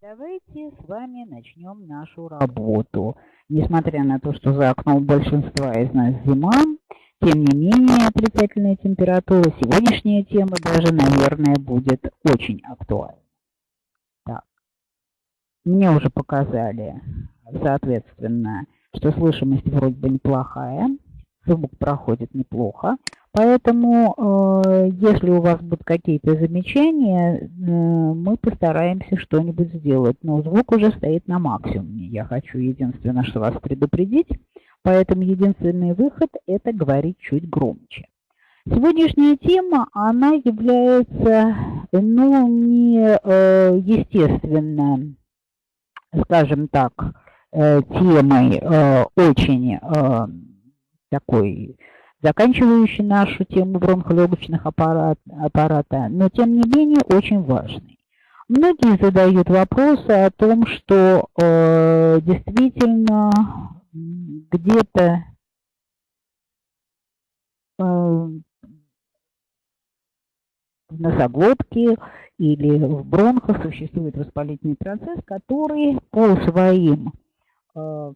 Давайте с вами начнем нашу работу. Несмотря на то, что за окном большинства из нас зима, тем не менее отрицательная температура, сегодняшняя тема даже, наверное, будет очень актуальна. Так, мне уже показали, соответственно, что слышимость вроде бы неплохая, звук проходит неплохо. Поэтому, если у вас будут какие-то замечания, мы постараемся что-нибудь сделать. Но звук уже стоит на максимуме. Я хочу единственное, что вас предупредить. Поэтому единственный выход – это говорить чуть громче. Сегодняшняя тема, она является, не естественно, скажем так, темой очень такой, заканчивающий нашу тему бронхолегочных аппарата, но тем не менее очень важный. Многие задают вопросы о том, что действительно где-то в носоглотке или в бронхах существует воспалительный процесс, который по своим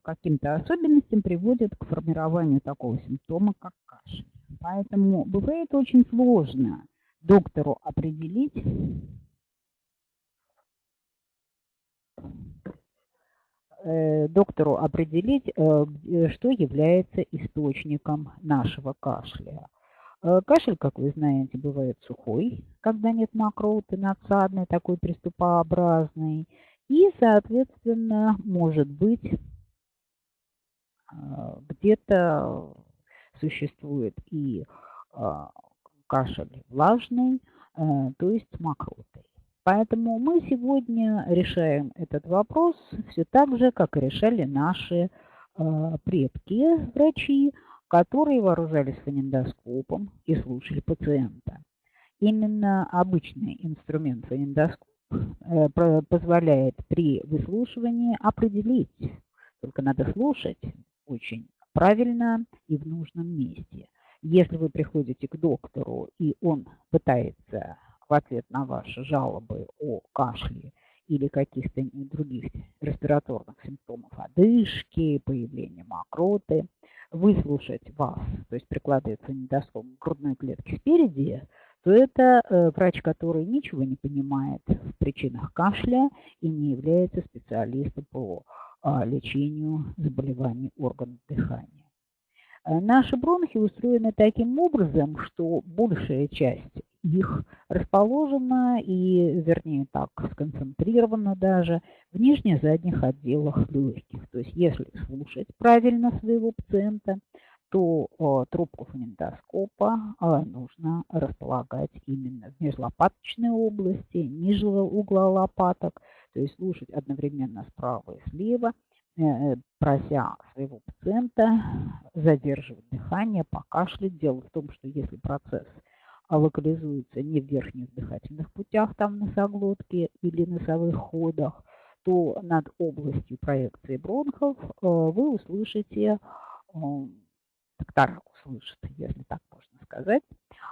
каким-то особенностям приводит к формированию такого симптома, как кашель. Поэтому бывает очень сложно доктору определить, что является источником нашего кашля. Кашель, как вы знаете, бывает сухой, когда нет мокроты, надсадный, такой приступообразный. И, соответственно, может быть, где-то существует и кашель влажный, то есть с мокротой. Поэтому мы сегодня решаем этот вопрос все так же, как и решали наши предки, врачи, которые вооружались фонендоскопом и слушали пациента. Именно обычный инструмент фонендоскоп позволяет при выслушивании определить, только надо слушать очень правильно и в нужном месте. Если вы приходите к доктору, и он пытается в ответ на ваши жалобы о кашле или каких-то других респираторных симптомов, одышки, появления мокроты, выслушать вас, то есть прикладывает фонендоскоп к грудной клетке спереди, то это врач, который ничего не понимает в причинах кашля и не является специалистом по лечению заболеваний органов дыхания. Наши бронхи устроены таким образом, что большая часть их расположена и, вернее так, сконцентрирована даже в нижне-задних отделах легких. То есть если слушать правильно своего пациента, то трубку фонендоскопа нужно располагать именно в межлопаточной области, ниже угла лопаток, то есть слушать одновременно справа и слева, прося своего пациента задерживать дыхание, покашлять. Дело в том, что если процесс локализуется не в верхних дыхательных путях, там в носоглотке или носовых ходах, то над областью проекции бронхов вы услышите, доктора услышат, если так можно сказать,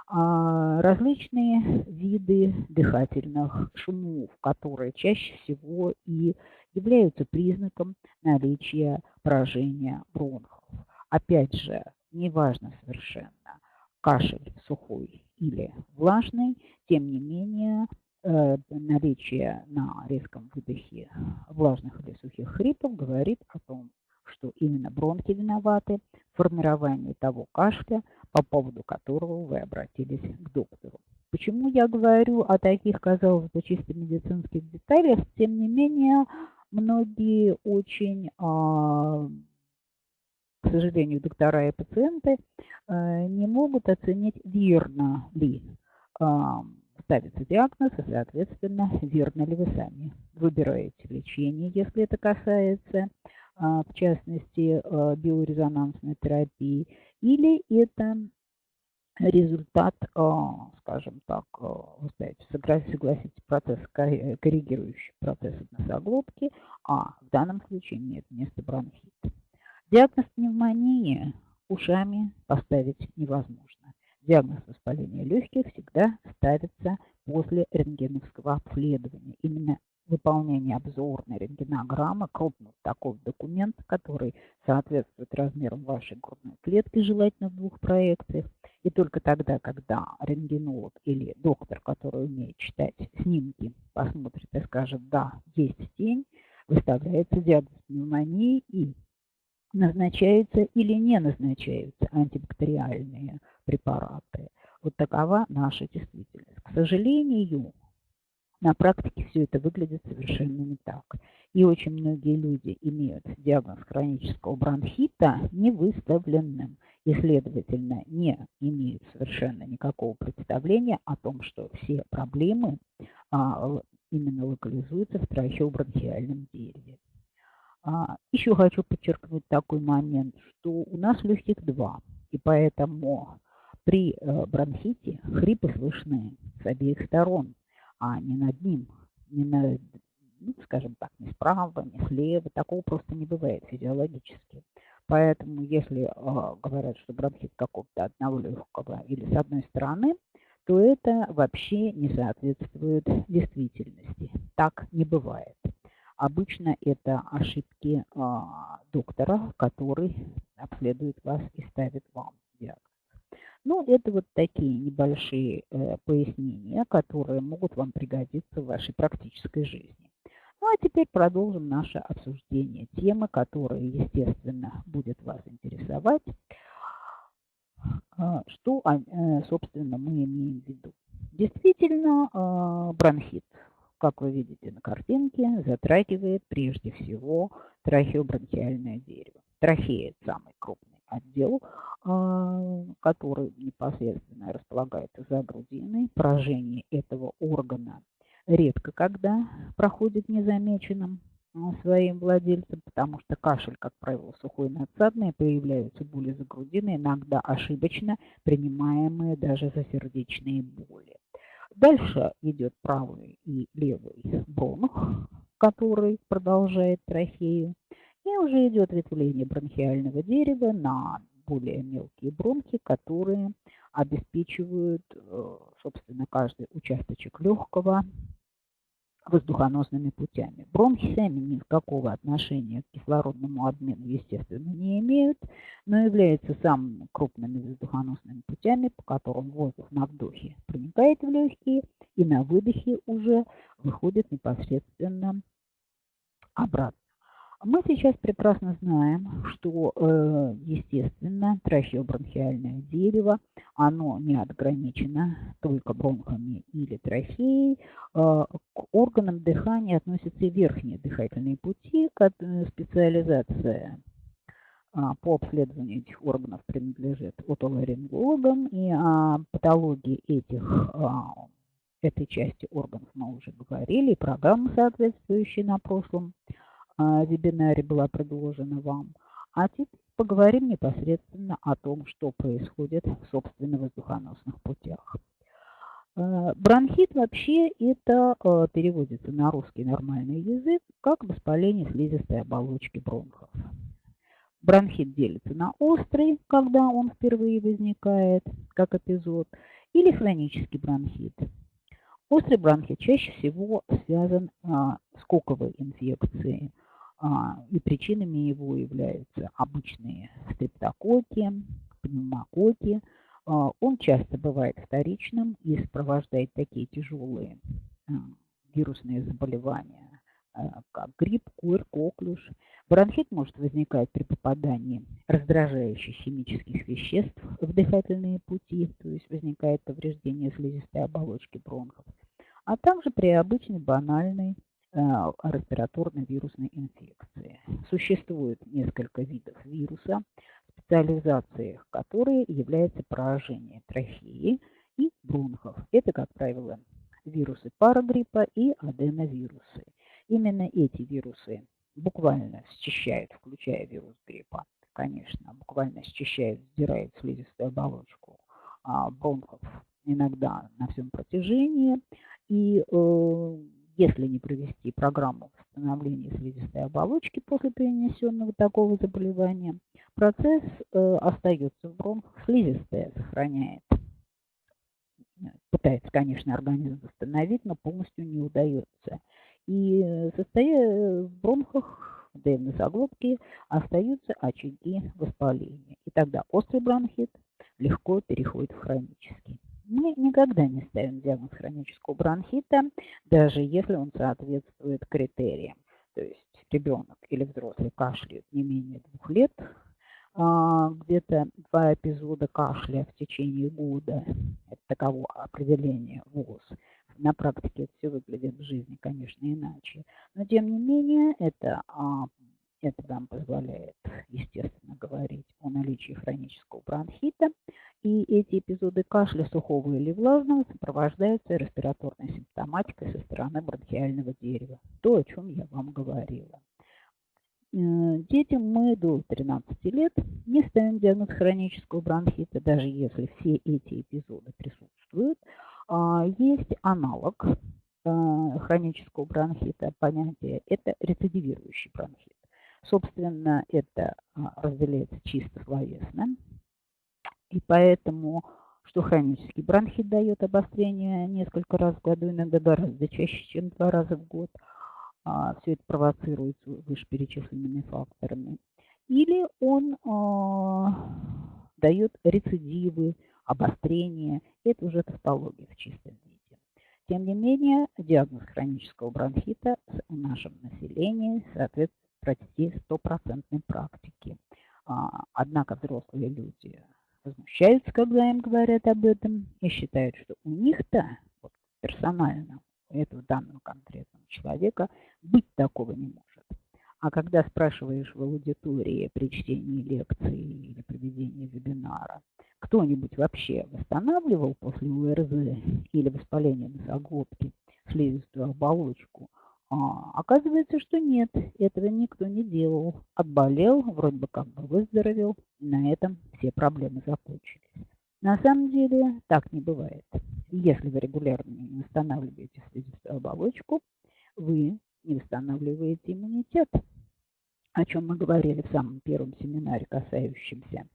различные виды дыхательных шумов, которые чаще всего и являются признаком наличия поражения бронхов. Опять же, неважно совершенно, кашель сухой или влажный, тем не менее, наличие на резком выдохе влажных или сухих хрипов говорит о том, что именно бронхи виноваты в формировании того кашля, по поводу которого вы обратились к доктору. Почему я говорю о таких, казалось бы, чисто медицинских деталях, тем не менее, многие очень, к сожалению, доктора и пациенты не могут оценить, верно ли ставится диагноз, и, соответственно, верно ли вы сами выбираете лечение, если это касается, в частности, биорезонансной терапии, или это результат, скажем так, согласитесь, процесс, коррегирующий процесс носоглотки, а в данном случае имеет место бронхит. Диагноз пневмонии ушами поставить невозможно. Диагноз воспаления легких всегда ставится после рентгеновского обследования. Именно выполнение обзорной рентгенограммы, крупный такой документ, который соответствует размерам вашей грудной клетки, желательно в 2 проекциях. И только тогда, когда рентгенолог или доктор, который умеет читать снимки, посмотрит и скажет, да, есть тень, выставляется диагноз пневмонии и назначаются или не назначаются антибактериальные препараты. Вот такова наша действительность. К сожалению, на практике все это выглядит совершенно не так. И очень многие люди имеют диагноз хронического бронхита невыставленным и, следовательно, не имеют совершенно никакого представления о том, что все проблемы именно локализуются в трахеобронхиальном дереве. Еще хочу подчеркнуть такой момент, что у нас легких 2, и поэтому при бронхите хрипы слышны с обеих сторон, а не над ним, не на, ну, скажем так, не справа, не слева. Такого просто не бывает физиологически. Поэтому если говорят, что бронхит какого-то одного легкого или с одной стороны, то это вообще не соответствует действительности. Так не бывает. Обычно это ошибки доктора, который обследует вас и ставит вам диагноз. Ну, это вот такие небольшие пояснения, которые могут вам пригодиться в вашей практической жизни. Ну, а теперь продолжим наше обсуждение темы, которая, естественно, будет вас интересовать. Что, собственно, мы имеем в виду? Действительно, бронхит, как вы видите на картинке, затрагивает прежде всего трахеобронхиальное дерево. Трахея – это самый крупный отдел, который непосредственно располагается за грудиной. Поражение этого органа редко когда проходит незамеченным своим владельцам, потому что кашель, как правило, сухой и надсадный, появляются боли за грудиной, иногда ошибочно принимаемые даже за сердечные боли. Дальше идет правый и левый бронх, который продолжает трахею, и уже идет ветвление бронхиального дерева на более мелкие бронхи, которые обеспечивают, собственно, каждый участочек легкого воздухоносными путями. Бронхи сами никакого отношения к кислородному обмену, естественно, не имеют, но являются самыми крупными воздухоносными путями, по которым воздух на вдохе проникает в легкие и на выдохе уже выходит непосредственно обратно. Мы сейчас прекрасно знаем, что, естественно, трахеобронхиальное дерево, оно не отграничено только бронхами или трахеей. К органам дыхания относятся и верхние дыхательные пути, специализация по обследованию этих органов принадлежит отоларингологам, и о патологии этой части органов мы уже говорили, и программа соответствующая на прошлом вебинаре была предложена вам. А теперь поговорим непосредственно о том, что происходит в собственно воздухоносных путях. Бронхит вообще это переводится на русский нормальный язык как воспаление слизистой оболочки бронхов. Бронхит делится на острый, когда он впервые возникает, как эпизод, или хронический бронхит. Острый бронхит чаще всего связан с коковой инфекцией, и причинами его являются обычные стрептококки, пневмококки. Он часто бывает вторичным и сопровождает такие тяжелые вирусные заболевания, как грипп, кур, коклюш. Бронхит может возникать при попадании раздражающих химических веществ в дыхательные пути, то есть возникает повреждение слизистой оболочки бронхов, а также при обычной банальной респираторно-вирусной инфекции. Существует несколько видов вируса, специализацией которой является поражение трахеи и бронхов. Это, как правило, вирусы парагриппа и аденовирусы. Именно эти вирусы буквально счищают, включая вирус гриппа, конечно, буквально счищают, сдирают слизистую оболочку бронхов иногда на всем протяжении. И если не провести программу восстановления слизистой оболочки после перенесенного такого заболевания, процесс остается в бронхах, слизистая сохраняет. Пытается, конечно, организм восстановить, но полностью не удается. И состоя в бронхах, да и в носоглотке, остаются очаги воспаления. И тогда острый бронхит легко переходит в хронический. Мы никогда не ставим диагноз хронического бронхита, даже если он соответствует критериям. То есть ребенок или взрослый кашляет не менее 2 лет, где-то 2 эпизода кашля в течение года, это таково определение ВОЗ. На практике это все выглядит в жизни, конечно, иначе. Но тем не менее, это нам позволяет, естественно, говорить о наличии хронического бронхита. И эти эпизоды кашля сухого или влажного сопровождаются респираторной симптоматикой со стороны бронхиального дерева. То, о чем я вам говорила. Детям мы до 13 лет не ставим диагноз хронического бронхита, даже если все эти эпизоды присутствуют. Есть аналог хронического бронхита, понятие – это рецидивирующий бронхит. Собственно, это разделяется чисто словесно, и поэтому, что хронический бронхит дает обострение несколько раз в году, иногда гораздо чаще, чем 2 раза в год, все это провоцируется вышеперечисленными факторами, или он дает рецидивы, обострение, это уже тавтология в чистом виде. Тем не менее, диагноз хронического бронхита в нашем населении соответствует почти 100% практике. Однако взрослые люди возмущаются, когда им говорят об этом, и считают, что у них-то вот, персонально, у этого данного конкретного человека, быть такого не может. А когда спрашиваешь в аудитории при чтении лекции или проведении вебинара, кто-нибудь вообще восстанавливал после УРЗ или воспаления носоглотки слизистую оболочку, оказывается, что нет, этого никто не делал. Отболел, вроде бы как бы выздоровел, и на этом все проблемы закончились. На самом деле так не бывает. Если вы регулярно не восстанавливаете слизистую оболочку, вы не восстанавливаете иммунитет, о чем мы говорили в самом первом семинаре, касающемся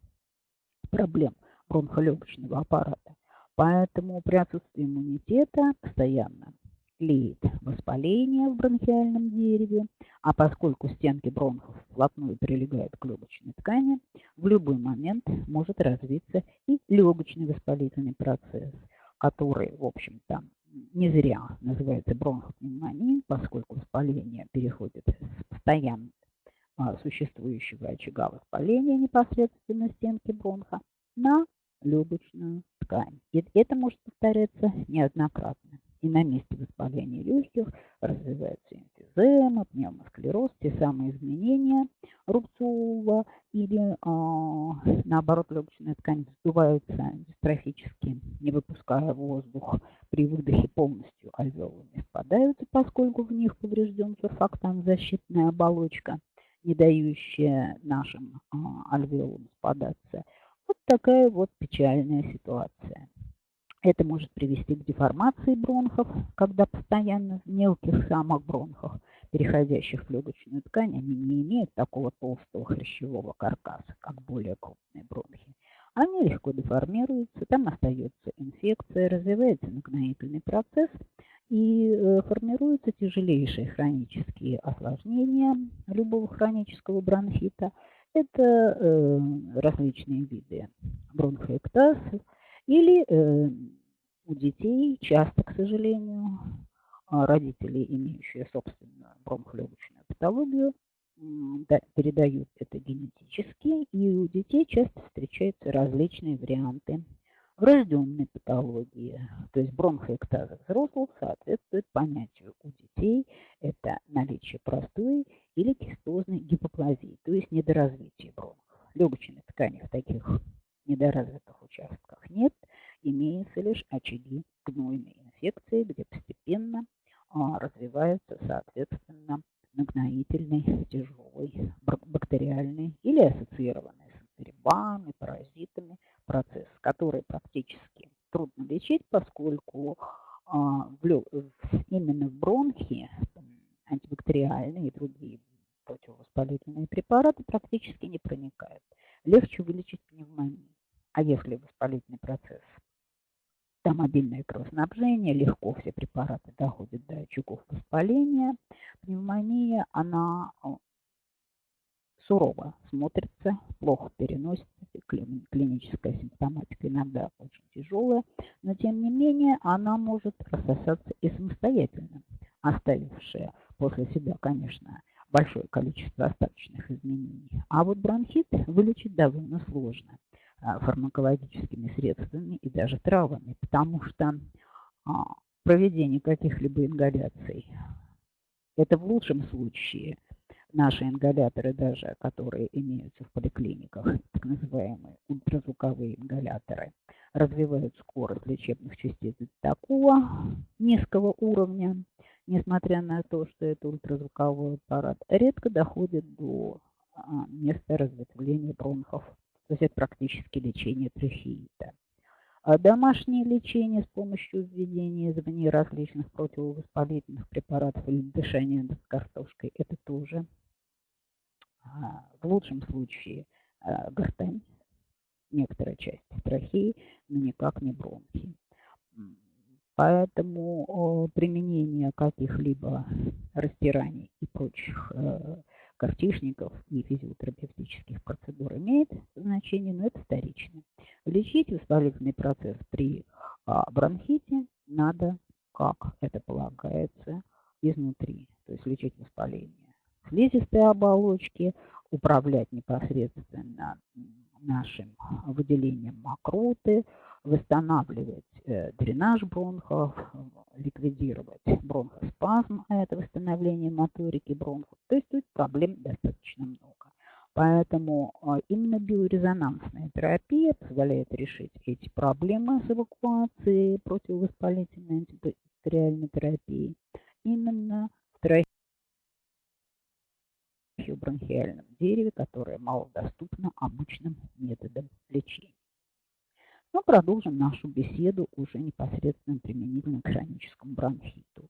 проблем бронхолегочного аппарата. Поэтому при отсутствии иммунитета постоянно тлеет воспаление в бронхиальном дереве, а поскольку стенки бронхов вплотную прилегают к легочной ткани, в любой момент может развиться и легочный воспалительный процесс, который, в общем-то, не зря называется бронхопневмонией, поскольку воспаление переходит с постоянно существующего очага воспаления непосредственно стенки бронха на легочную ткань. И это может повторяться неоднократно. И на месте воспаления легких развивается эмфизема, пневмосклероз, те самые изменения рубцового или, наоборот, легочная ткань вздувается дистрофически, не выпуская воздух. При выдохе полностью альвеолы спадаются, поскольку в них поврежден сурфактант, защитная оболочка, не дающая нашим альвеолам спадаться. Вот такая вот печальная ситуация. Это может привести к деформации бронхов, когда постоянно в мелких самых бронхах, переходящих в легочную ткань, они не имеют такого толстого хрящевого каркаса, как более крупные бронхи. Они легко деформируются, там остается инфекция, развивается нагноительный процесс и формируются тяжелейшие хронические осложнения любого хронического бронхита. Это различные виды бронхоэктаз, или у детей часто, к сожалению, родители, имеющие собственную бронхолегочную патологию, передают это генетически, и у детей часто встречаются различные варианты врожденной патологии. То есть бронхоэктаза взрослых соответствует понятию у детей это наличие простой или кистозной гипоплазии, то есть недоразвитие бронхов. Легочной ткани в таких недоразвитых участках нет, имеются лишь очаги гнойной инфекции, где постепенно развиваются, соответственно, нагноительный, тяжелый, бактериальный или ассоциированный с грибами, паразитами процесс, который практически трудно лечить, поскольку именно в бронхи антибактериальные и другие противовоспалительные препараты практически не проникают. Легче вылечить пневмонию. А если воспалительный процесс там обильное кровоснабжение, легко все препараты доходят до очагов воспаления. Пневмония, она сурово смотрится, плохо переносится, клиническая симптоматика иногда очень тяжелая, но тем не менее она может рассосаться и самостоятельно, оставившая после себя, конечно, большое количество остаточных изменений. А вот бронхит вылечить довольно сложно фармакологическими средствами и даже травами, потому что проведение каких-либо ингаляций – это в лучшем случае наши ингаляторы, даже которые имеются в поликлиниках, так называемые ультразвуковые ингаляторы, развивают скорость лечебных частиц до такого низкого уровня, несмотря на то, что это ультразвуковой аппарат, редко доходит до места разветвления бронхов. То есть это практически лечение трахеита. А домашнее лечение с помощью введения извне различных противовоспалительных препаратов или дышания над картошкой – это тоже в лучшем случае гортань, некоторая часть трахеи, но никак не бронхи. Поэтому применение каких-либо растираний и прочих картишников и физиотерапевтических процедур имеет значение, но это вторично. Лечить воспалительный процесс при бронхите надо, как это полагается, изнутри, то есть лечить воспаление слизистой оболочки, управлять непосредственно нашим выделением мокроты, восстанавливать дренаж бронхов, ликвидировать бронхоспазм, а это восстановление моторики бронхов. То есть тут проблем достаточно много. Поэтому именно биорезонансная терапия позволяет решить эти проблемы с эвакуацией противовоспалительной антибактериальной терапии именно в бронхиальном дереве, которое малодоступно обычным методом лечения. Но продолжим нашу беседу уже непосредственно применительно к хроническому бронхиту.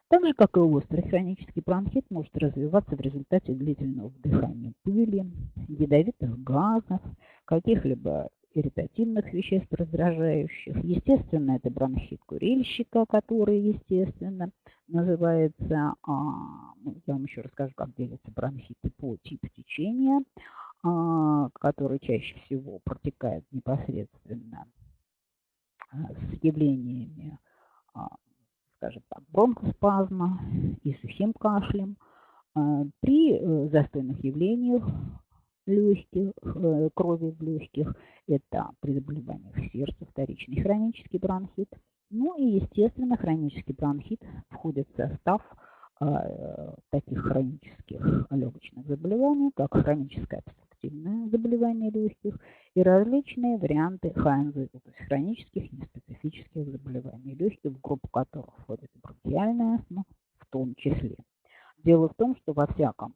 Так же, как и острый хронический бронхит, может развиваться в результате длительного вдыхания пыли, ядовитых газов, каких-либо ирритативных веществ раздражающих. Естественно, это бронхит курильщика, который, естественно, называется, я вам еще расскажу, как делятся бронхиты по типу течения, который чаще всего протекает непосредственно с явлениями, скажем так, бронхоспазма и сухим кашлем. При застойных явлениях легких, крови в легких, это при заболеваниях сердца, вторичный хронический бронхит. Ну и, естественно, хронический бронхит входит в состав таких хронических легочных заболеваний, как хроническое обструктивное заболевание легких и различные варианты ХНЗ, то есть хронических неспецифических заболеваний легких, в группу которых входит бронхиальная астма в том числе. Дело в том, что во всяком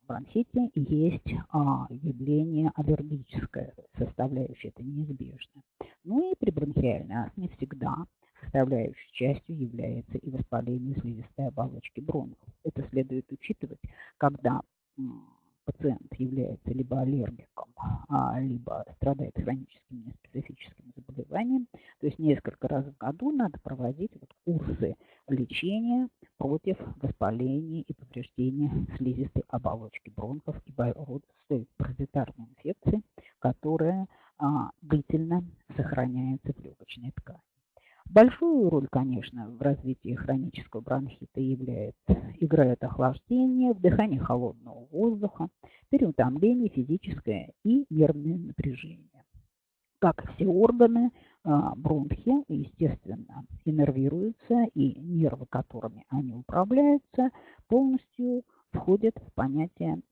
бронхите есть явление аллергическое, составляющее это неизбежно. Ну и при бронхиальной астме всегда составляющей частью является и воспаление слизистой оболочки бронхов. Это следует учитывать, когда пациент является либо аллергиком, либо страдает хроническим неспецифическим заболеванием. То есть несколько раз в году надо проводить курсы лечения против воспаления и повреждения слизистой оболочки бронхов и бороться с паразитарной инфекцией, которая длительно сохраняется в легочной ткани. Большую роль, конечно, в развитии хронического бронхита играет охлаждение, вдыхание холодного воздуха, переутомление, физическое и нервное напряжение. Как и все органы, бронхи, естественно, иннервируются, и нервы, которыми они управляются, полностью входят в понятие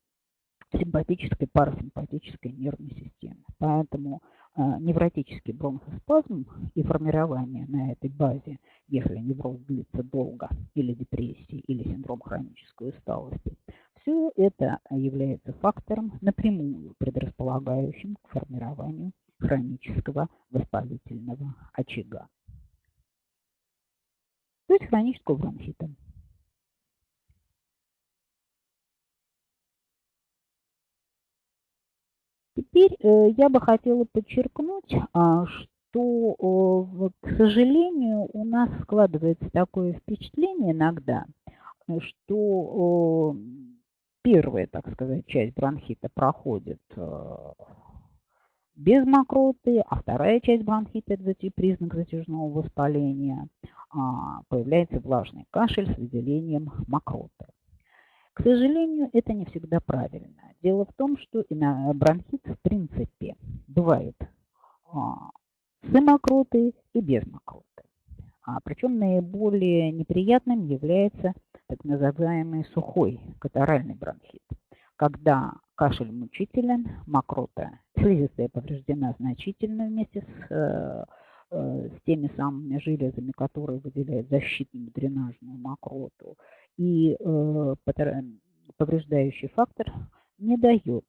симпатической, парасимпатической нервной системы. Поэтому невротический бронхоспазм и формирование на этой базе, если невроз длится долго, или депрессия, или синдром хронической усталости, все это является фактором, напрямую предрасполагающим к формированию хронического воспалительного очага. То есть хронического бронхита. Теперь я бы хотела подчеркнуть, то, к сожалению, у нас складывается такое впечатление иногда, что первая, так сказать, часть бронхита проходит без мокроты, а вторая часть бронхита – это признак затяжного воспаления. Появляется влажный кашель с выделением мокроты. К сожалению, это не всегда правильно. Дело в том, что бронхит в принципе бывает с мокротой и без мокроты. Причем наиболее неприятным является так называемый сухой катаральный бронхит, когда кашель мучителен, мокрота, слизистая повреждена значительно вместе с теми самыми железами, которые выделяют защитную дренажную мокроту, и повреждающий фактор не дает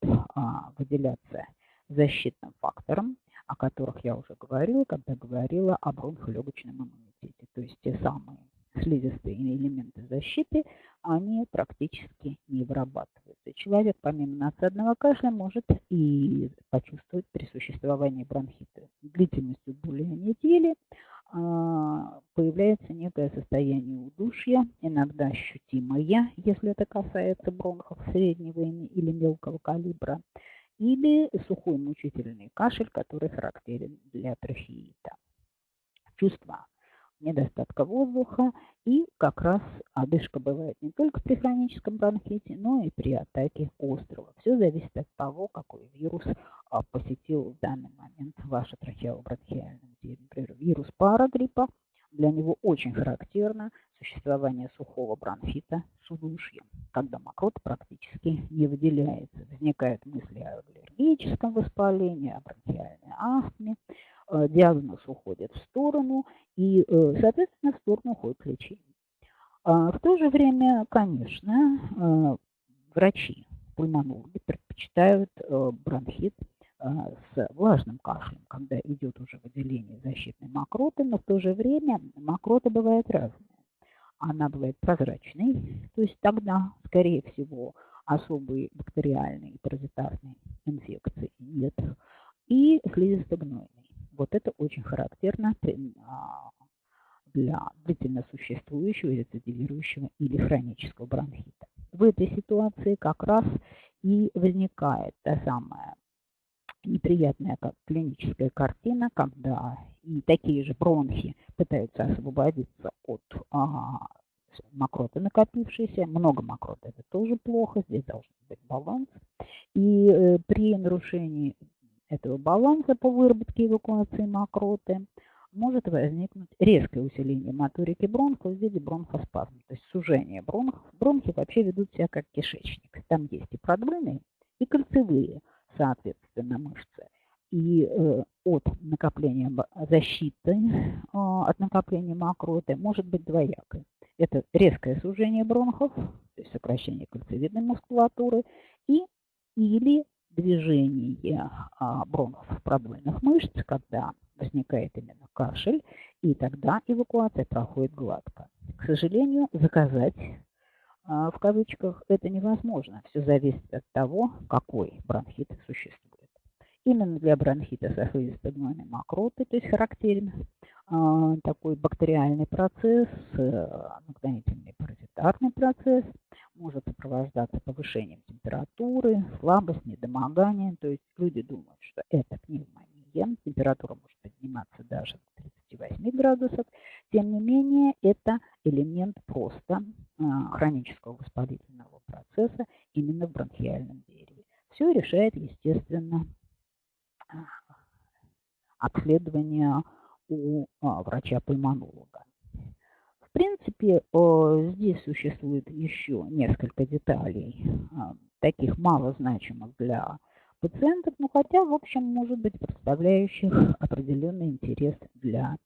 выделяться защитным фактором, о которых я уже говорила, когда говорила о бронхолегочном иммунитете. То есть те самые слизистые элементы защиты, они практически не вырабатываются. Человек помимо надсадного кашля может и почувствовать при существовании бронхита длительностью более недели, появляется некое состояние удушья, иногда ощутимое, если это касается бронхов среднего или мелкого калибра, или сухой мучительный кашель, который характерен для трахеита. Чувство недостатка воздуха, и как раз одышка бывает не только при хроническом бронхите, но и при атаке острого. Все зависит от того, какой вирус посетил в данный момент ваше трахеобронхиальное дерево. Например, вирус парагриппа, для него очень характерно существование сухого бронхита с удушьем, когда мокрота практически не выделяется. Возникают мысли о аллергическом воспалении, о бронхиальной астме, диагноз уходит в сторону, и, соответственно, в сторону уходит лечение. В то же время, конечно, врачи, пульмонологи предпочитают бронхит с влажным кашлем, когда идет уже выделение защитной мокроты, но в то же время мокрота бывает разная. Она бывает прозрачной, то есть тогда, скорее всего, особой бактериальной и паразитарной инфекции нет, и слизисто-гнойной. Вот это очень характерно для длительно существующего, рецидивирующего или хронического бронхита. В этой ситуации как раз и возникает та самая неприятная клиническая картина, когда и такие же бронхи пытаются освободиться от мокроты накопившейся. Много мокроты – это тоже плохо, здесь должен быть баланс. И при нарушении этого баланса по выработке эвакуации мокроты может возникнуть резкое усиление моторики бронхов в виде бронхоспазма, то есть сужение бронхов. Бронхи вообще ведут себя как кишечник. Там есть и продольные, и кольцевые, соответственно, мышцы. И от накопления защиты, от накопления мокроты может быть двоякое. Это резкое сужение бронхов, то есть сокращение кольцевидной мускулатуры, или движение бронхов продольных мышц, когда возникает именно кашель, и тогда эвакуация проходит гладко. К сожалению, заказать в кавычках это невозможно. Все зависит от того, какой бронхит существует. Именно для бронхита со слизисто-гнойной мокроты, то есть характерен такой бактериальный процесс, нагноительный паразитарный процесс, может сопровождаться повышением температуры, слабость, недомогание. То есть люди думают, что это пневмония. Температура может подниматься даже до 38 градусов. Тем не менее, это элемент просто хронического воспалительного процесса именно в бронхиальном дереве. Все решает, естественно, обследование у врача-пульмонолога. В принципе, здесь существует еще несколько деталей, таких малозначимых для пациентов, но хотя, в общем, может быть, представляющих определенный интерес для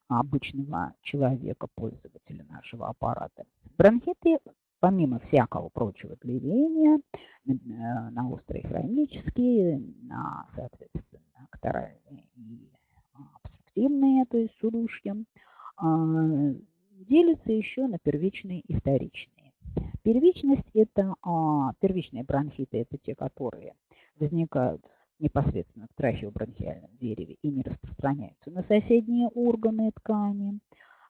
обычного человека, пользователя нашего аппарата. Бронхиты, помимо всякого прочего длевения, на острые хронические, на, соответственно, катаральные и обструктивные, то есть с удушьем, делятся еще на первичные и вторичные. Первичность – это первичные бронхиты, это те, которые возникают непосредственно в трахеобронхиальном дереве и не распространяются на соседние органы ткани,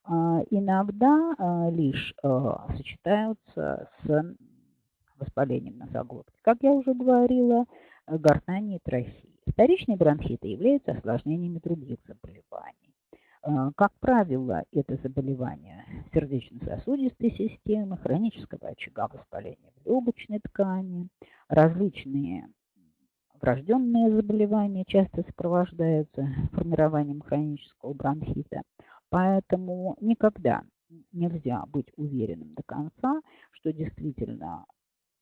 иногда лишь сочетаются с воспалением носоглотки. Как я уже говорила, гортани и трахеи. Вторичные бронхиты являются осложнениями других заболеваний. Как правило, это заболевания сердечно-сосудистой системы, хронического очага воспаления в легочной ткани, различные врожденные заболевания часто сопровождаются формированием хронического бронхита, поэтому никогда нельзя быть уверенным до конца, что действительно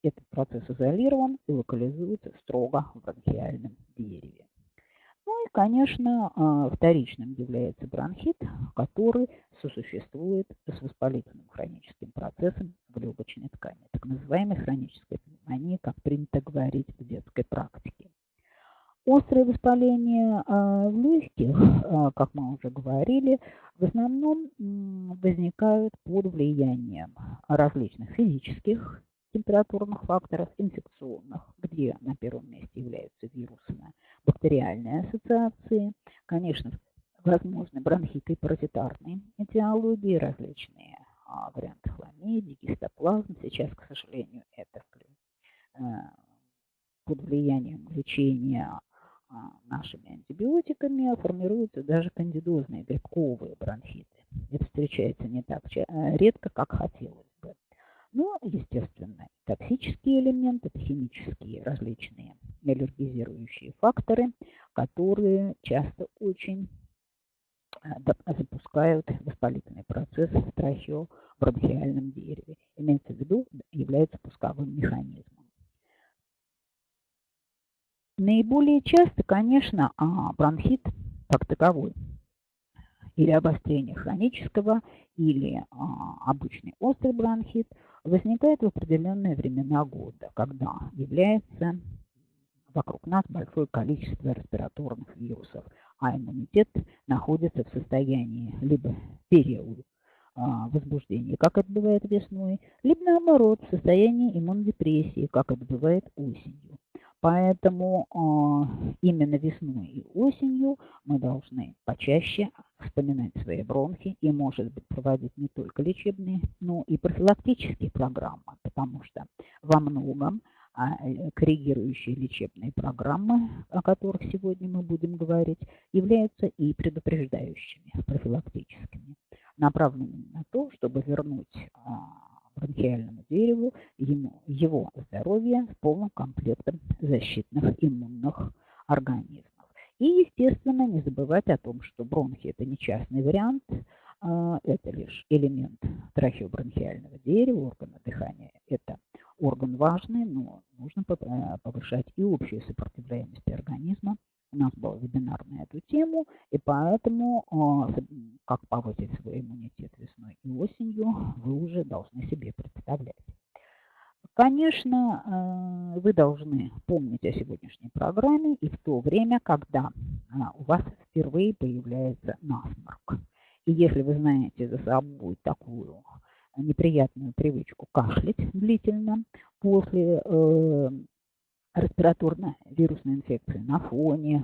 этот процесс изолирован и локализуется строго в бронхиальном дереве. Ну и, конечно, вторичным является бронхит, который сосуществует с воспалительным хроническим процессом в легочной ткани, так называемой хронической пневмонии, как принято говорить в детской практике. Острое воспаление в легких, как мы уже говорили, в основном возникают под влиянием различных физических температурных факторов, инфекционных, где на первом месте являются вирусно-бактериальные ассоциации, конечно, возможны бронхиты и паразитарные этиологии, различные варианты хламидии, гистоплазм. Сейчас, к сожалению, это под влиянием лечения нашими антибиотиками формируются даже кандидозные грибковые бронхиты. Это встречается не так редко, как хотелось бы. Но, естественно, токсические элементы, это химические различные аллергизирующие факторы, которые часто очень запускают воспалительный процесс в трахеобронхиальном дереве. Имеется в виду, является пусковым механизмом. Наиболее часто, конечно, бронхит как таковой, или обострение хронического, или обычный острый бронхит, возникает в определенные времена года, когда является вокруг нас большое количество респираторных вирусов, а иммунитет находится в состоянии либо периода возбуждения, как это бывает весной, либо наоборот в состоянии иммунодепрессии, как это бывает осенью. Поэтому именно весной и осенью мы должны почаще вспоминать свои бронхи и, может быть, проводить не только лечебные, но и профилактические программы, потому что во многом коррегирующие лечебные программы, о которых сегодня мы будем говорить, являются и предупреждающими, профилактическими, направленными на то, чтобы вернуть бронхиальному дереву его здоровье с полным комплектом защитных иммунных организмов. И, естественно, не забывать о том, что бронхи – это не частный вариант, это лишь элемент трахеобронхиального дерева, органа дыхания. Это орган важный, но нужно повышать и общую сопротивляемость организма. У нас был вебинар на эту тему, и поэтому, как повысить свой иммунитет весной и осенью, вы уже должны себе представлять. Конечно, вы должны помнить о сегодняшней программе и в то время, когда у вас впервые появляется насморк. И если вы знаете за собой такую неприятную привычку кашлять длительно после респираторно-вирусной инфекции на фоне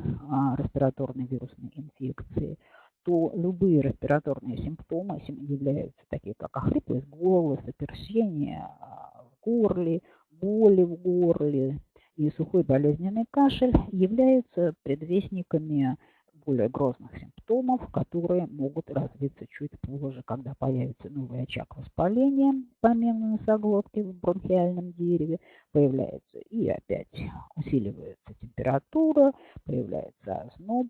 респираторной вирусной инфекции, то любые респираторные симптомы являются такие, как охриплость голоса, першение в горле, боли в горле и сухой болезненный кашель, являются предвестниками более грозных симптомов, которые могут развиться чуть позже, когда появится новый очаг воспаления, помимо носоглотки в бронхиальном дереве, появляется и опять усиливается температура, появляется озноб,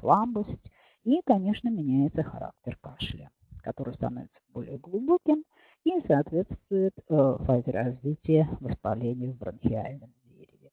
слабость и, конечно, меняется характер кашля, который становится более глубоким и соответствует фазе развития воспаления в бронхиальном дереве.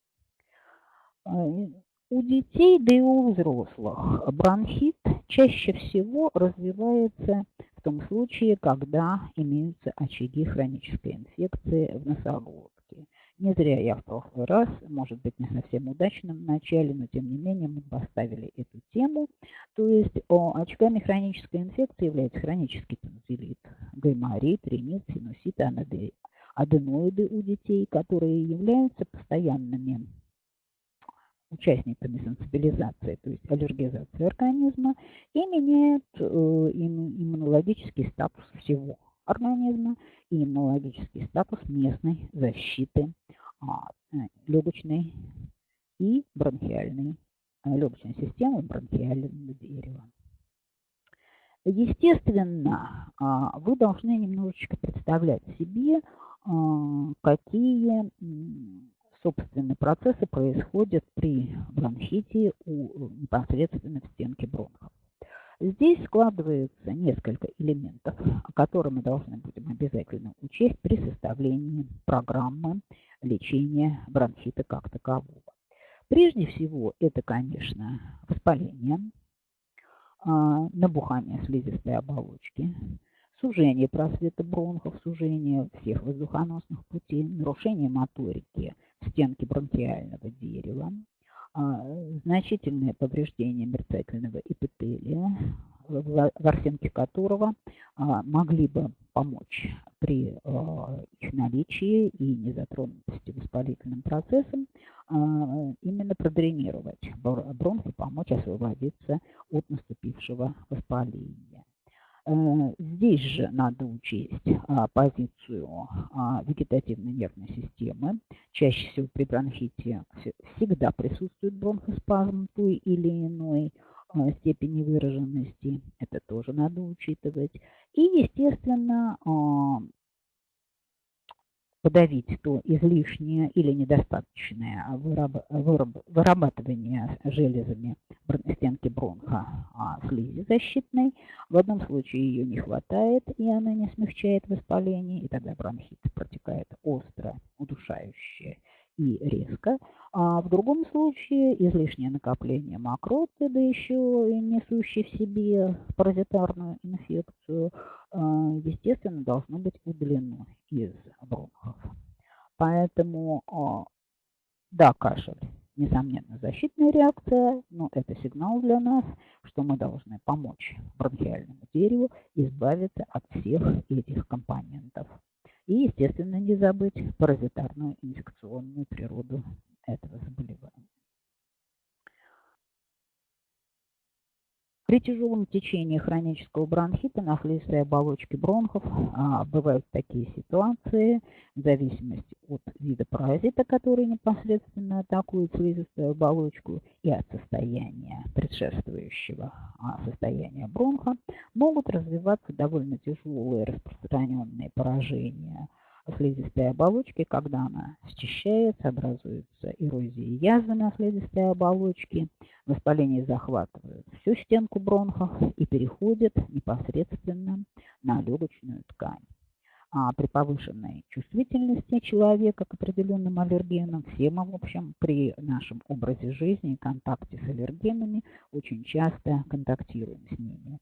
У детей, да и у взрослых бронхит чаще всего развивается в том случае, когда имеются очаги хронической инфекции в носоглотке. Не зря я в прошлый раз, может быть, не совсем удачном начале, но тем не менее мы поставили эту тему. То есть очагами хронической инфекции являются хронический тонзиллит, гайморит, ринит, синусит, аденоиды у детей, которые являются постоянными участниками сенсибилизации, то есть аллергизации организма, и меняет иммунологический статус всего организма и иммунологический статус местной защиты легочной и бронхиальной, легочной системы бронхиального дерева. Естественно, вы должны немножечко представлять себе, какие, собственно, процессы происходят при бронхите непосредственно в стенке бронхов. Здесь складывается несколько элементов, которые мы должны будем обязательно учесть при составлении программы лечения бронхита как такового. Прежде всего, это, конечно, воспаление, набухание слизистой оболочки, сужение просвета бронхов, сужение всех воздухоносных путей, нарушение моторики в стенке бронхиального дерева, значительное повреждение мерцательного эпителия, ворсинки которого могли бы помочь при их наличии и незатронутости воспалительным процессом именно продренировать бронхи, помочь освободиться от наступившего воспаления. Здесь же надо учесть позицию вегетативной нервной системы. Чаще всего при бронхите всегда присутствует бронхоспазм той или иной степени выраженности. Это тоже надо учитывать. И, естественно, подавить то излишнее или недостаточное вырабатывание железами стенки бронха слизи защитной. В одном случае ее не хватает, и она не смягчает воспаление, и тогда бронхит протекает остро, удушающе и резко. А в другом случае излишнее накопление мокроты, да еще и несущей в себе паразитарную инфекцию, естественно, должно быть удалено из бронхов. Поэтому, да, кашель, несомненно, защитная реакция, но это сигнал для нас, что мы должны помочь бронхиальному дереву избавиться от всех этих компонентов. И, естественно, не забыть паразитарную инфекционную природу этого заболевания. При тяжелом течении хронического бронхита на слизистой оболочке бронхов бывают такие ситуации, в зависимости от вида паразита, который непосредственно атакует слизистую оболочку, и от состояния предшествующего состояния бронха, могут развиваться довольно тяжелые распространенные поражения слизистой оболочки, когда она счищается, образуется эрозия язвы на слизистой оболочке, воспаление захватывает всю стенку бронхов и переходит непосредственно на легочную ткань. А при повышенной чувствительности человека к определенным аллергенам, все мы, в общем, при нашем образе жизни и контакте с аллергенами очень часто контактируем с ними.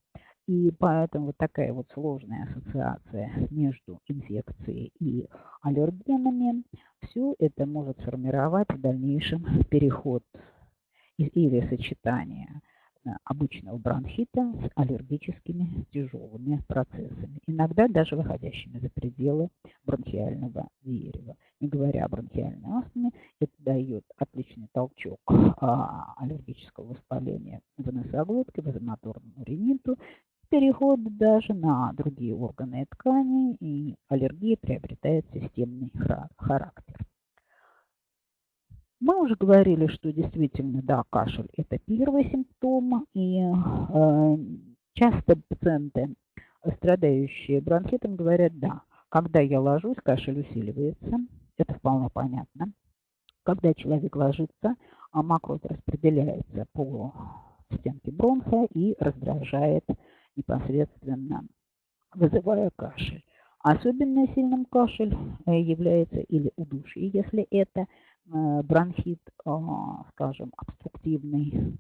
И поэтому вот такая вот сложная ассоциация между инфекцией и аллергенами, все это может сформировать в дальнейшем переход или сочетание обычного бронхита с аллергическими тяжелыми процессами, иногда даже выходящими за пределы бронхиального дерева. Не говоря о бронхиальной астме, это дает отличный толчок аллергического воспаления в носоглотке, вазомоторному риниту, переход даже на другие органы и ткани, и аллергия приобретает системный характер. Мы уже говорили, что действительно, да, кашель – это первый симптом, и часто пациенты, страдающие бронхитом, говорят, да, когда я ложусь, кашель усиливается, это вполне понятно. Когда человек ложится, мокрота распределяется по стенке бронха и раздражает непосредственно, вызывая кашель. Особенно сильным кашель является или удушье, если это бронхит, скажем, обструктивный,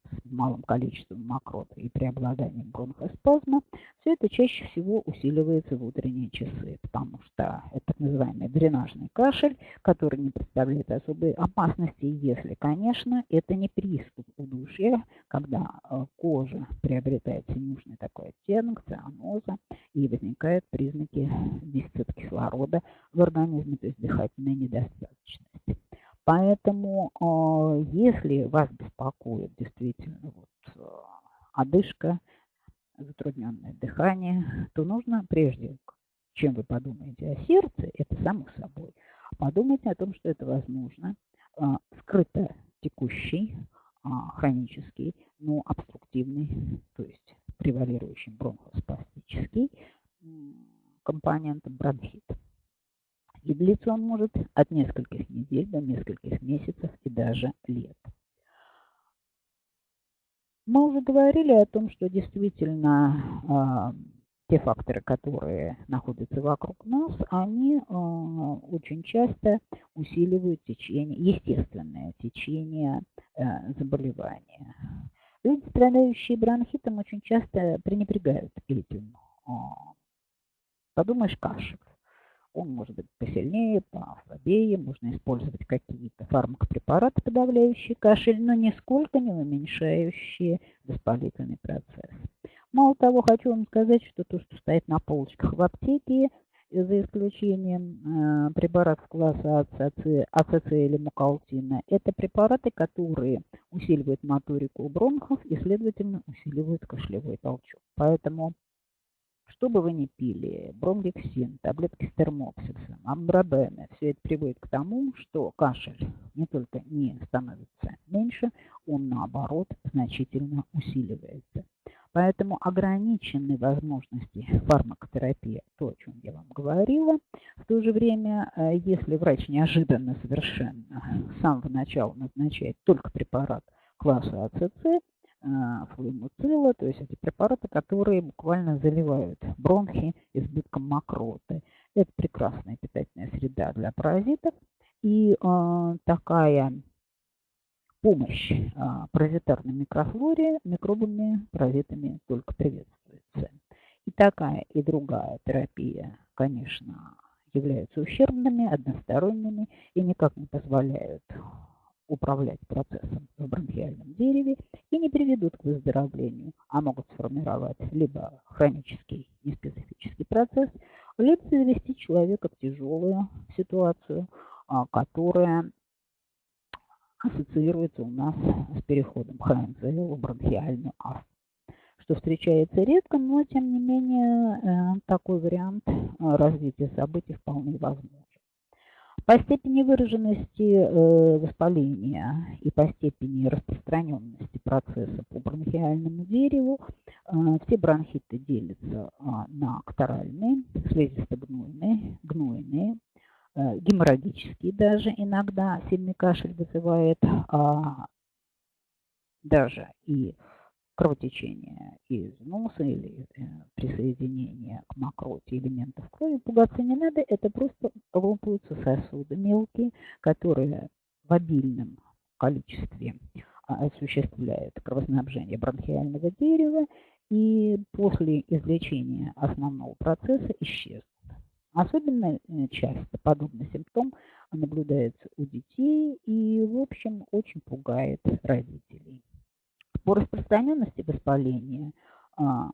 с малым количеством мокроты и преобладанием бронхоспазма, все это чаще всего усиливается в утренние часы, потому что это так называемый дренажный кашель, который не представляет особой опасности, если, конечно, это не приступ удушья, когда кожа приобретает синюшный такой оттенок, цианоза, и возникают признаки дефицита кислорода в организме, то есть дыхательная недостаточность. Поэтому, если вас беспокоит действительно одышка, затрудненное дыхание, то нужно прежде, чем вы подумаете о сердце, это само собой, подумайте о том, что это возможно, скрыто текущий, хронический, но обструктивный, то есть превалирующий бронхоспастический компонент бронхит. И длиться он может от нескольких недель до нескольких месяцев и даже лет. Мы уже говорили о том, что действительно те факторы, которые находятся вокруг нас, они очень часто усиливают течение, естественное течение заболевания. Люди, страдающие бронхитом, очень часто пренебрегают этим. Подумаешь, кашель. Он может быть посильнее, послабее, можно использовать какие-то фармакопрепараты, подавляющие кашель, но нисколько не уменьшающие воспалительный процесс. Мало того, хочу вам сказать, что то, что стоит на полочках в аптеке, за исключением препаратов класса АЦЦ или мукалтина, это препараты, которые усиливают моторику бронхов и, следовательно, усиливают кашлевой толчок. Поэтому что бы вы ни пили, бромгексин, таблетки с термоксисом, амбробены, все это приводит к тому, что кашель не только не становится меньше, он наоборот значительно усиливается. Поэтому ограничены возможности фармакотерапии, то, о чем я вам говорила. В то же время, если врач неожиданно совершенно с самого начала назначает только препарат класса АЦЦ, флумуцила, то есть эти препараты, которые буквально заливают бронхи избытком мокроты. Это прекрасная питательная среда для паразитов, и такая помощь паразитарной микрофлоре микробами, паразитами только приветствуется. И такая, и другая терапия, конечно, являются ущербными, односторонними и никак не позволяют управлять процессом в бронхиальном дереве и не приведут к выздоровлению, а могут сформировать либо хронический неспецифический процесс, либо завести человека в тяжелую ситуацию, которая ассоциируется у нас с переходом ХНЦ в бронхиальную астму, что встречается редко, но тем не менее такой вариант развития событий вполне возможен. По степени выраженности воспаления и по степени распространенности процесса по бронхиальному дереву все бронхиты делятся на катаральные, слизисто-гнойные, гнойные, геморрагические даже иногда сильный кашель вызывает, даже и кровотечение из носа или присоединение к мокроте элементов крови. Пугаться не надо, это просто лопаются сосуды мелкие, которые в обильном количестве осуществляют кровоснабжение бронхиального дерева и после излечения основного процесса исчезнут. Особенно часто подобный симптом наблюдается у детей и, в общем, очень пугает родителей. По распространенности воспаления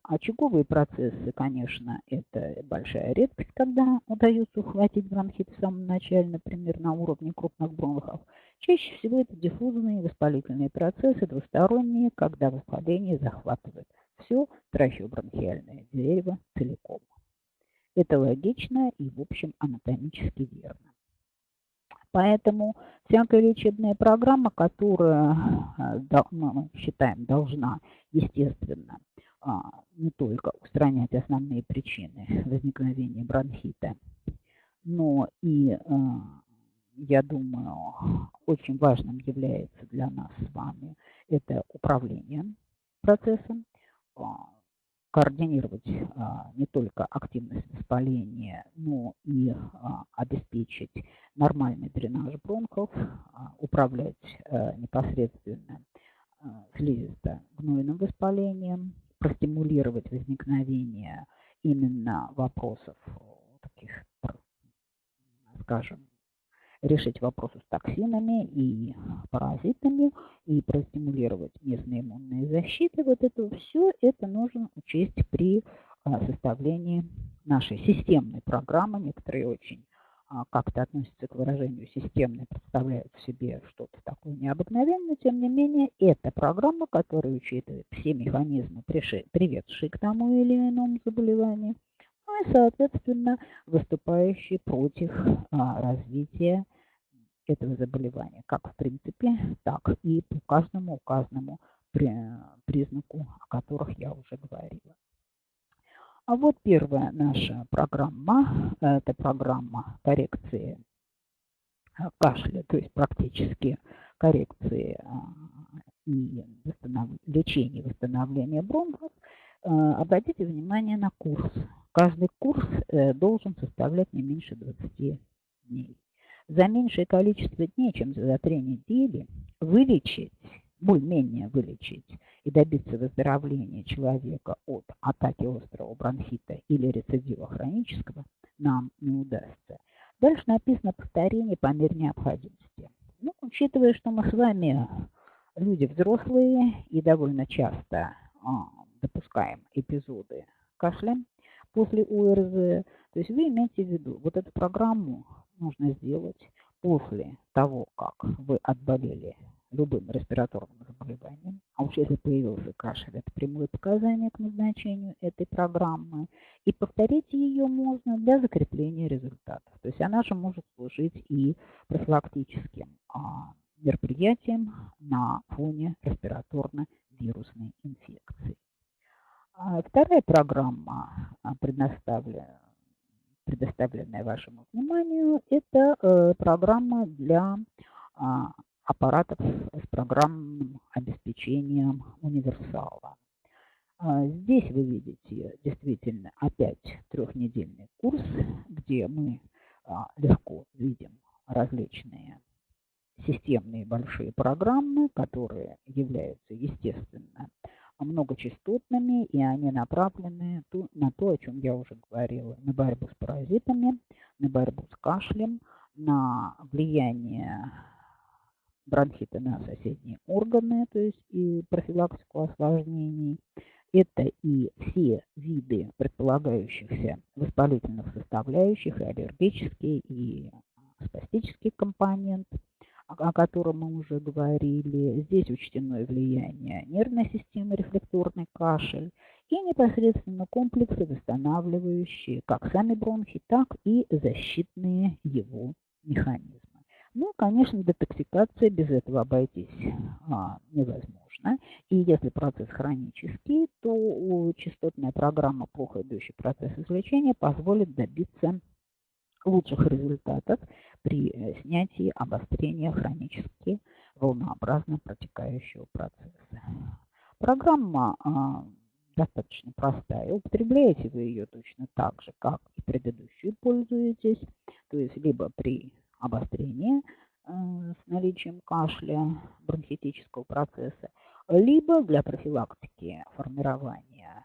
очаговые процессы, конечно, это большая редкость, когда удается ухватить бронхит в самом начале, например, на уровне крупных бронхов. Чаще всего это диффузные воспалительные процессы, двусторонние, когда воспаление захватывает все трахеобронхиальное дерево целиком. Это логично и, в общем, анатомически верно. Поэтому всякая лечебная программа, которая, мы считаем, должна, естественно, не только устранять основные причины возникновения бронхита, но и, я думаю, очень важным является для нас с вами это управление процессом, координировать не только активность воспаления, но и обеспечить нормальный дренаж бронхов, управлять непосредственно слизисто-гнойным воспалением, простимулировать возникновение именно вопросов таких, скажем, решить вопросы с токсинами и паразитами и простимулировать местные иммунные защиты. Вот это все это нужно учесть при составлении нашей системной программы. Некоторые очень как-то относится к выражению системно, представляет в себе что-то такое необыкновенное, тем не менее, это программа, которая учитывает все механизмы, приведшие к тому или иному заболеванию, ну и, соответственно, выступающие против развития этого заболевания, как в принципе, так и по каждому указанному признаку, о которых я уже говорила. А вот первая наша программа, это программа коррекции кашля, то есть практически коррекции и лечения, восстановления бронхов. Обратите внимание на курс. Каждый курс должен составлять не меньше 20 дней. За меньшее количество дней, чем за 3 недели, вылечить, более-менее вылечить и добиться выздоровления человека от атаки острого бронхита или рецидива хронического нам не удастся. Дальше написано повторение по мере необходимости. Ну, учитывая, что мы с вами люди взрослые и довольно часто допускаем эпизоды кашля после ОРЗ, то есть вы имеете в виду, вот эту программу нужно сделать после того, как вы отболели любым респираторным заболеванием. А уж если появился кашель, это прямое показание к назначению этой программы. И повторить ее можно для закрепления результатов. То есть она же может служить и профилактическим мероприятием на фоне респираторно-вирусной инфекции. Вторая программа, предоставленная вашему вниманию, это программа для аппаратов с программным обеспечением универсала. Здесь вы видите действительно опять трехнедельный курс, где мы легко видим различные системные большие программы, которые являются, естественно, многочастотными, и они направлены на то, о чем я уже говорила, на борьбу с паразитами, на борьбу с кашлем, на влияние бронхита на соседние органы, то есть и профилактику осложнений. Это и все виды предполагающихся воспалительных составляющих, и аллергический, и спастический компонент, о котором мы уже говорили. Здесь учтено влияние нервной системы, рефлекторный кашель и непосредственно комплексы, восстанавливающие как сами бронхи, так и защитные его механизмы. Ну, конечно, детоксикация без этого обойтись невозможно. И если процесс хронический, то частотная программа «Плохо идущий процесс излечения» позволит добиться лучших результатов при снятии обострения хронически волнообразно протекающего процесса. Программа достаточно простая. Употребляете вы ее точно так же, как и предыдущую пользуетесь, то есть либо при обострении с наличием кашля, бронхитического процесса, либо для профилактики формирования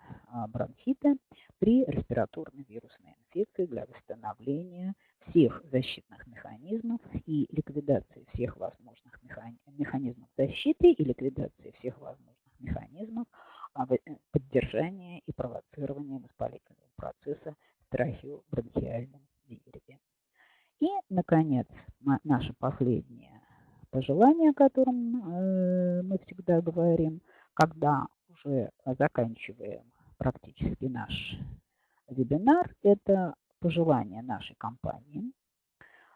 бронхита при респираторной вирусной инфекции для восстановления всех защитных механизмов и ликвидации всех возможных механизмов защиты и ликвидации всех возможных механизмов поддержания и провоцирования воспалительного процесса в трахеобронхиальном дереве. И, наконец, наше последнее пожелание, о котором мы всегда говорим, когда уже заканчиваем практически наш вебинар, это пожелание нашей компании,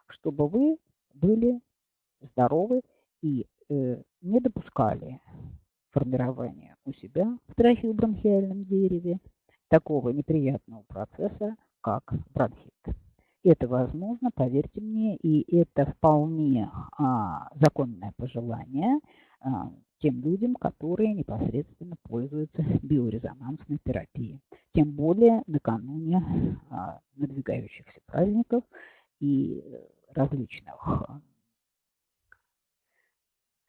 чтобы вы были здоровы и не допускали формирования у себя в трахеобронхиальном дереве такого неприятного процесса, как бронхит. Это возможно, поверьте мне, и это вполне законное пожелание тем людям, которые непосредственно пользуются биорезонансной терапией. Тем более накануне надвигающихся праздников и различных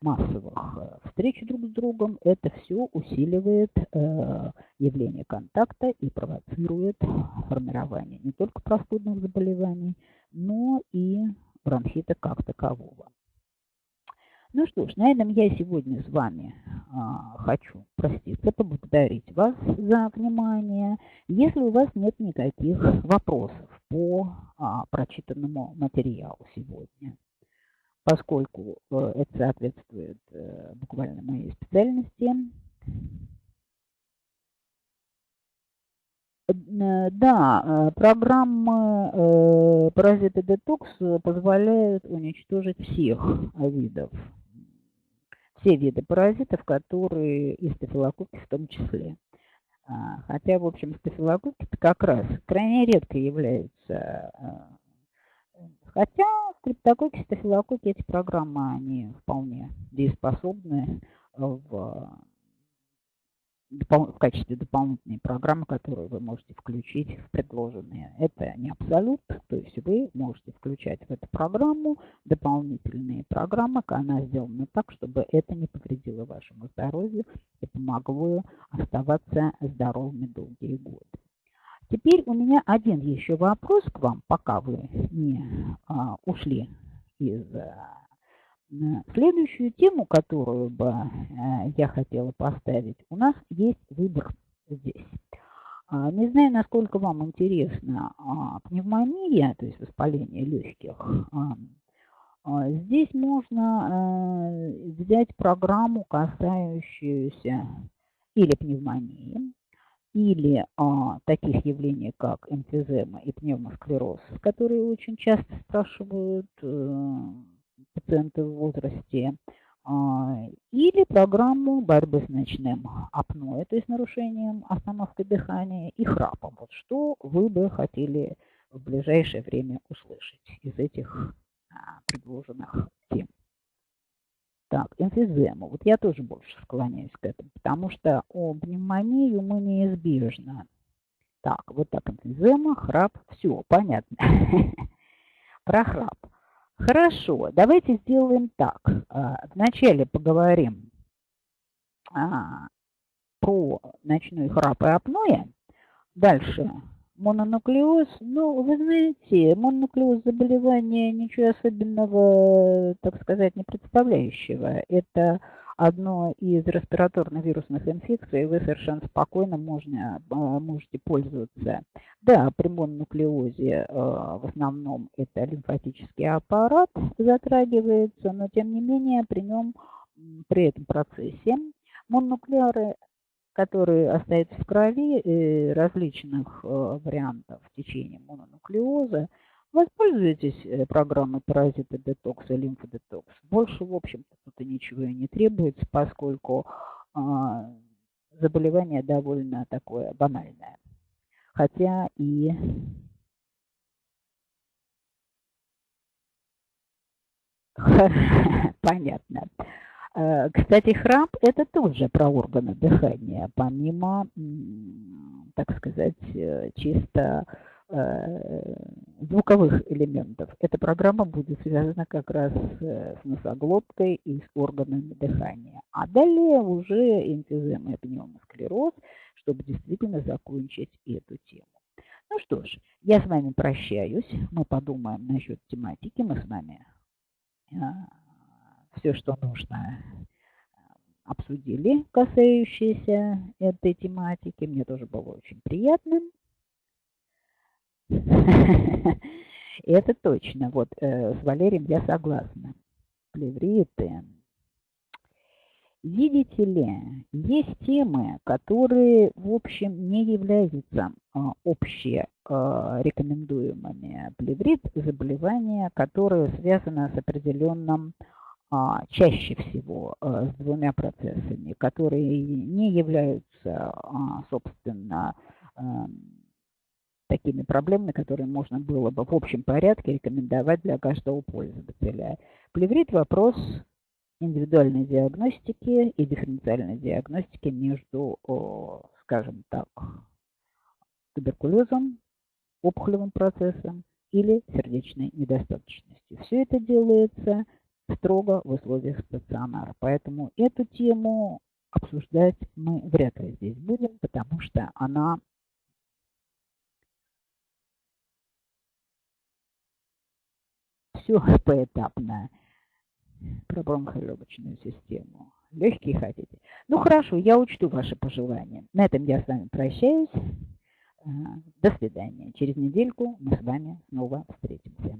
массовых встреч друг с другом, это все усиливает явление контакта и провоцирует формирование не только простудных заболеваний, но и бронхита как такового. Ну что ж, на этом я сегодня с вами хочу проститься, поблагодарить вас за внимание. Если у вас нет никаких вопросов по прочитанному материалу сегодня, поскольку это соответствует буквально моей специальности. Да, программы паразиты детокс позволяют уничтожить все виды паразитов, которые и стафилококки в том числе. Хотя, в общем, стафилококки как раз крайне редко являются. Хотя стрептококки, стафилококки, эти программы, они вполне дееспособны в качестве дополнительной программы, которую вы можете включить в предложенные. Это не абсолют, то есть вы можете включать в эту программу дополнительные программы, она сделана так, чтобы это не повредило вашему здоровью и помогло оставаться здоровыми долгие годы. Теперь у меня один еще вопрос к вам, пока вы не ушли из... Следующую тему, которую бы я хотела поставить, у нас есть выбор здесь. Не знаю, насколько вам интересна пневмония, то есть воспаление легких. Здесь можно взять программу, касающуюся или пневмонии, или таких явлений, как эмфизема и пневмосклероз, которые очень часто спрашивают пациенты в возрасте, или программу борьбы с ночным апноэ, то есть нарушением остановки дыхания и храпом. Вот что вы бы хотели в ближайшее время услышать из этих предложенных тем? Так, эмфизема. Вот я тоже больше склоняюсь к этому, потому что пневмонию мы неизбежно. Так, вот так, эмфизема, храп, все, понятно. Про храп. Хорошо, давайте сделаем так. Вначале поговорим про ночной храп и апноэ. Дальше мононуклеоз. Ну, вы знаете, мононуклеоз заболевание ничего особенного, так сказать, не представляющего. Это одно из респираторно-вирусных инфекций, вы совершенно спокойно можете пользоваться. Да, при мононуклеозе в основном это лимфатический аппарат затрагивается, но тем не менее при этом процессе мононуклеары, которые остаются в крови различных вариантов течения мононуклеоза. Воспользуйтесь программой паразиты детокс и лимфодетокс. Больше, в общем-то, тут и ничего и не требуется, поскольку заболевание довольно такое банальное. Хотя и... Понятно. Кстати, храп – это тоже про органы дыхания, помимо, так сказать, чисто звуковых элементов. Эта программа будет связана как раз с носоглоткой и с органами дыхания. А далее уже эмфизема и пневмосклероз, чтобы действительно закончить эту тему. Ну что ж, я с вами прощаюсь. Мы подумаем насчет тематики. Мы с вами все, что нужно, обсудили, касающиеся этой тематики. Мне тоже было очень приятно. Это точно. Вот с Валерием я согласна. Плевриты. Видите ли, есть темы, которые, в общем, не являются общие рекомендуемыми. Плеврит – заболевание, которое связано с определенным чаще всего с двумя процессами, которые не являются, собственно, такими проблемами, которые можно было бы в общем порядке рекомендовать для каждого пользователя. Плеврит – вопрос индивидуальной диагностики и дифференциальной диагностики между, скажем так, туберкулезом, опухолевым процессом или сердечной недостаточностью. Все это делается строго в условиях стационара. Поэтому эту тему обсуждать мы вряд ли здесь будем, потому что она все поэтапно. про бронхолегочную систему. Легкие хотите? Ну хорошо, я учту ваши пожелания. На этом я с вами прощаюсь. До свидания. Через недельку мы с вами снова встретимся.